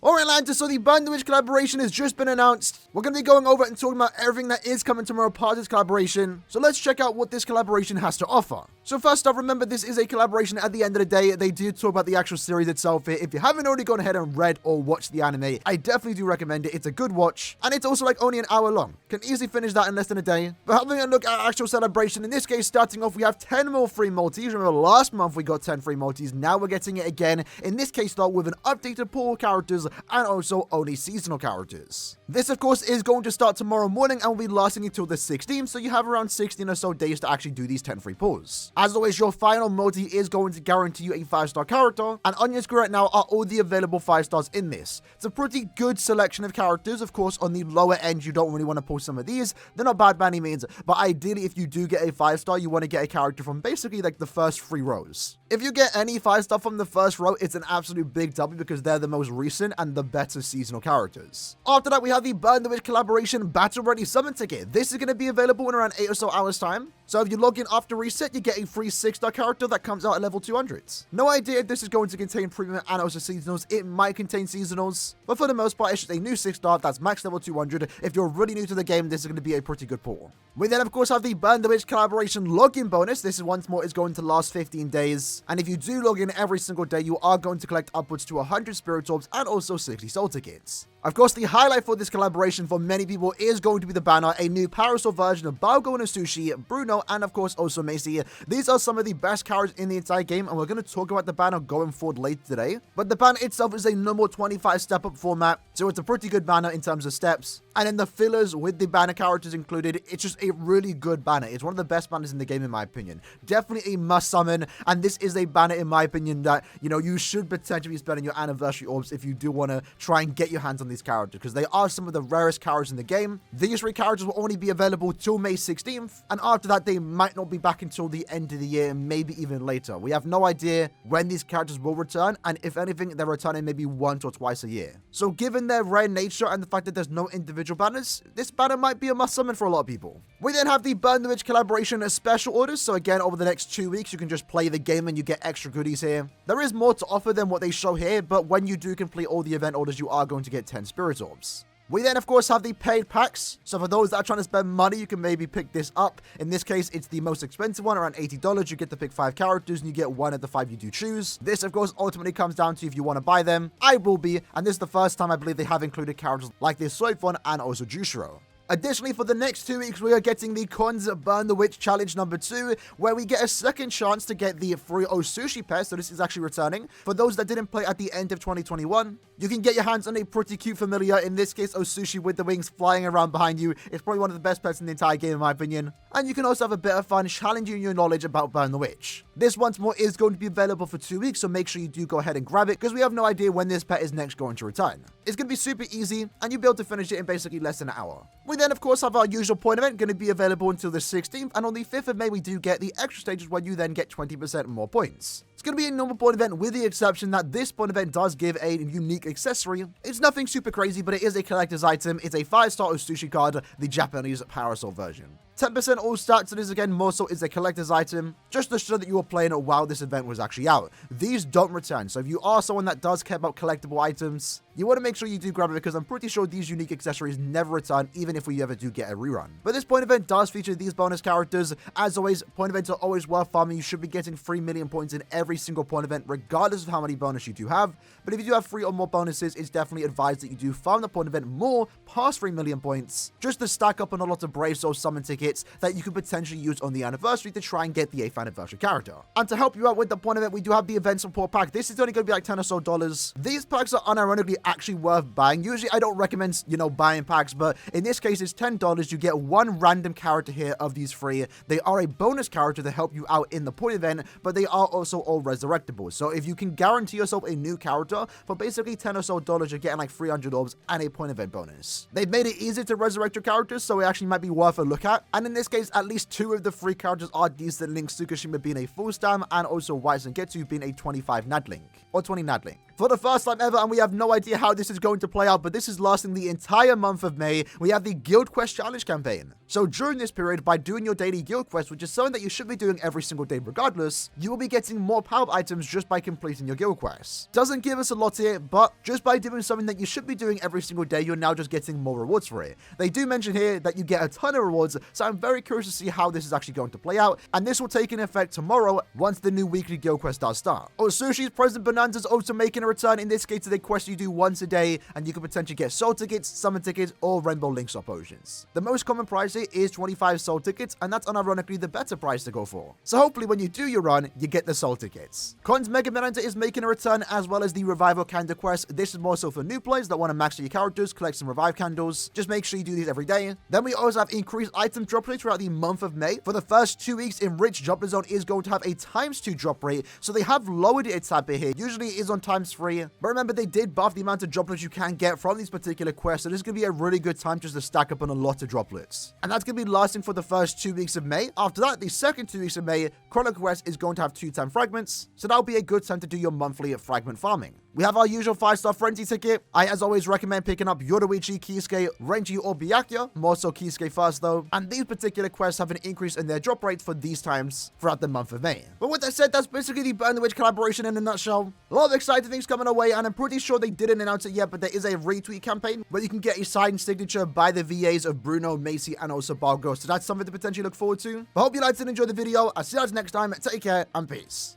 Alright, lads, so the Burn the Witch collaboration has just been announced. We're going to be going over it and talking about everything that is coming tomorrow part of this collaboration. So let's check out what this collaboration has to offer. So first off, remember this is a collaboration. At the end of the day, they do talk about the actual series itself here. If you haven't already gone ahead and read or watched the anime, I definitely do recommend it. It's a good watch, and it's also like only an hour long. Can easily finish that in less than a day. But having a look at our actual celebration, in this case, starting off, we have 10 more free multis. Remember last month we got 10 free multis. Now we're getting it again. In this case, though, with an updated pool of characters and also only seasonal characters. This, of course, is going to start tomorrow morning and will be lasting until the 16th, so you have around 16 or so days to actually do these 10 free pulls. As always, your final multi is going to guarantee you a 5-star character, and on your screen right now are all the available 5 stars in this. It's a pretty good selection of characters. Of course, on the lower end, you don't really want to pull some of these. They're not bad by any means, but ideally, if you do get a 5-star, you want to get a character from basically like the first 3 rows. If you get any 5-star from the first row, it's an absolute big W because they're the most recent and the better seasonal characters. After that, we have the Burn the Witch collaboration Battle Ready Summon ticket. This is going to be available in around 8 or so hours time. So if you log in after reset, you get a free 6-star character that comes out at level 200. No idea if this is going to contain premium and also seasonals. It might contain seasonals, but for the most part, it's just a new 6-star that's max level 200. If you're really new to the game, this is going to be a pretty good pull. We then, of course, have the Burn the Witch collaboration login bonus. This is once more is going to last 15 days. And if you do log in every single day, you are going to collect upwards to 100 spirit orbs and also 60 soul tickets. Of course, the highlight for this collaboration for many people is going to be the banner, a new parasol version of Baogo and Sushi, Bruno, and of course also Macy. These are some of the best characters in the entire game, and we're going to talk about the banner going forward later today. But the banner itself is a normal 25 step-up format, so it's a pretty good banner in terms of steps. And then the fillers with the banner characters included, it's just a really good banner. It's one of the best banners in the game in my opinion. Definitely a must summon, and this is a banner in my opinion that, you know, you should potentially be spending your anniversary orbs if you do want to try and get your hands on these characters, because they are some of the rarest characters in the game. These 3 characters will only be available till May 16th, and after that they might not be back until the end of the year, maybe even later. We have no idea when these characters will return, and if anything, they're returning maybe once or twice a year. So given their rare nature and the fact that there's no individual banners, this banner might be a must summon for a lot of people. We then have the Burn the Witch collaboration as special orders, so again, over the next 2 weeks, you can just play the game and you get extra goodies here. There is more to offer than what they show here, but when you do complete all the event orders, you are going to get 10 spirit orbs. We then, of course, have the paid packs. So for those that are trying to spend money, you can maybe pick this up. In this case, it's the most expensive one, around $80. You get to pick 5 characters, and you get 1 of the 5 you do choose. This, of course, ultimately comes down to if you want to buy them. I will be, and this is the first time I believe they have included characters like this Soifon and also Jushiro. Additionally, for the next 2 weeks, we are getting the Cons Burn the Witch Challenge number 2, where we get a second chance to get the free Osushi pair, so this is actually returning. For those that didn't play at the end of 2021, you can get your hands on a pretty cute familiar, in this case, Osushi with the wings flying around behind you. It's probably one of the best pets in the entire game, in my opinion. And you can also have a bit of fun challenging your knowledge about Burn the Witch. This, once more, is going to be available for 2 weeks, so make sure you do go ahead and grab it, because we have no idea when this pet is next going to return. It's going to be super easy, and you'll be able to finish it in basically less than an hour. We then, of course, have our usual point event, going to be available until the 16th, and on the 5th of May, we do get the extra stages where you then get 20% more points. It's going to be a normal point event with the exception that this point event does give a unique accessory. It's nothing super crazy, but it is a collector's item. It's a 5-star Osushi card, the Japanese parasol version. 10% all stats, and this again more so is a collector's item, just to show that you were playing it while this event was actually out. These don't return, so if you are someone that does care about collectible items, you want to make sure you do grab it, because I'm pretty sure these unique accessories never return, even if we ever do get a rerun. But this point event does feature these bonus characters. As always, point events are always worth farming. You should be getting 3 million points in every single point event, regardless of how many bonus you do have. But if you do have 3 or more bonuses, it's definitely advised that you do farm the point event more past 3 million points, just to stack up on a lot of Brave Soul summon tickets that you could potentially use on the anniversary to try and get the 8th anniversary character. And to help you out with the point event, we do have the event support pack. This is only going to be like $10 or so. These packs are unironically actually worth buying. Usually I don't recommend, buying packs, but in this case it's $10. You get 1 random character here of these 3. They are a bonus character to help you out in the point event, but they are also all resurrectable. So if you can guarantee yourself a new character for basically $10 or so, you're getting like 300 orbs and a point event bonus. They've made it easy to resurrect your characters, so it actually might be worth a look at. And in this case, at least 2 of the 3 characters are decent. Link Tsukishima being a full stam, and also White Zangetsu being a 25 Nadlink, or 20 Nadlink. For the first time ever, and we have no idea how this is going to play out, but this is lasting the entire month of May, we have the Guild Quest Challenge campaign. So during this period, by doing your daily guild quest, which is something that you should be doing every single day regardless, you will be getting more power items just by completing your guild quests. Doesn't give us a lot here, but just by doing something that you should be doing every single day, you're now just getting more rewards for it. They do mention here that you get a ton of rewards, so I'm very curious to see how this is actually going to play out, and this will take in effect tomorrow once the new weekly guild quest does start. Sushi's President Bonanza is also making a return. In this case, to the quest you do once a day, and you can potentially get soul tickets, summon tickets, or rainbow link swap potions. The most common price here is 25 soul tickets, and that's unironically the better price to go for. So hopefully when you do your run, you get the soul tickets. Con's Mega Man Hunter is making a return, as well as the Revival Candle quest. This is more so for new players that want to max your characters, collect some revive candles. Just make sure you do these every day. Then we also have increased item drop rate throughout the month of May. For the first 2 weeks, Enriched Droplet Zone is going to have a ×2 drop rate, so they have lowered it a tad bit here. Usually it is on ×3, but remember they did buff the amount of droplets you can get from these particular quests, so this is going to be a really good time just to stack up on a lot of droplets. And that's going to be lasting for the first 2 weeks of May. After that, the second 2 weeks of May, Chronicle Quest is going to have 2 time fragments, so that'll be a good time to do your monthly fragment farming. We have our usual 5-star Frenzy ticket. I, as always, recommend picking up Yoruichi, Kisuke, Renji, or Byakuya. More so Kisuke first, though. And these particular quests have an increase in their drop rate for these times throughout the month of May. But with that said, that's basically the Burn the Witch collaboration in a nutshell. A lot of exciting things coming our way, and I'm pretty sure they didn't announce it yet, but there is a retweet campaign where you can get a signed signature by the VAs of Bruno, Macy, and also Bargo. So that's something to potentially look forward to. But I hope you liked and enjoyed the video. I'll see you guys next time. Take care, and peace.